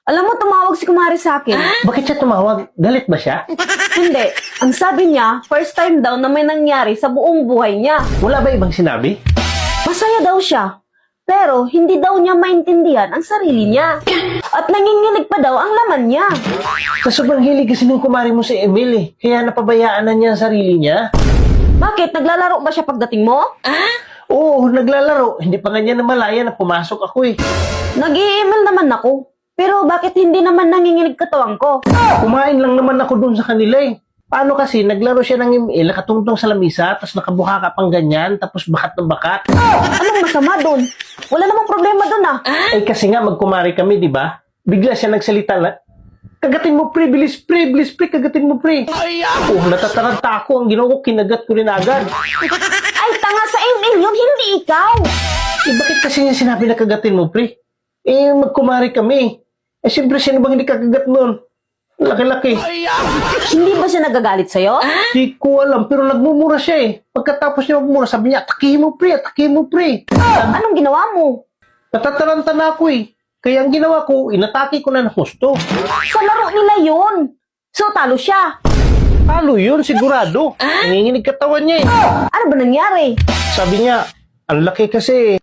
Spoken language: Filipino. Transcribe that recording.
Alam mo, tumawag si Kumari sa akin. Bakit siya tumawag? Galit ba siya? Hindi. Ang sabi niya, first time daw na may nangyari sa buong buhay niya. Wala ba ibang sinabi? Masaya daw siya. Pero hindi daw niya maintindihan ang sarili niya. At nanginginig pa daw ang laman niya. Sa sobrang hilig kasi ng kumari mo si Emil eh. Kaya napabayaan na niya ang sarili niya. Bakit? Naglalaro ba siya pagdating mo? Oo, naglalaro. Hindi pa nga niya namalaya na pumasok ako eh. Nag-i-email naman ako. Pero bakit hindi naman nanginginig katawan ko? Kumain lang naman ako dun sa kanila eh. Paano kasi, naglaro siya ng Emil, nakatungtong sa lamisa, tapos nakabuka ka pang ganyan, tapos bakat ng bakat. Anong masama dun? Wala namang problema dun ah. Eh kasi nga magkumari kami, di ba? Bigla siya nagsalita na, kagatin mo pre, bilis pre, kagatin mo pre. Oh, natataranta ako, ang ginawa ko, kinagat ko rin agad. Ay, tanga sa email yun, hindi ikaw. Eh bakit kasi niya sinabi na kagatin mo pre? Eh magkumari kami. Eh siyempre, sino bang hindi kakagat nun? Laki-laki. Hindi ba siya nagagalit sa'yo? Di ko alam, pero nagmumura siya eh. Pagkatapos niya magmura, sabi niya, atakihin mo pre. Anong ginawa mo? Natataranta na ako eh. Kaya ang ginawa ko, inatake ko na ng husto. Sa laro nila yun. So, talo siya. Talo yun, sigurado. Nanginginig katawan niya eh. Ano ba nangyari? Sabi niya, ang laki kasi.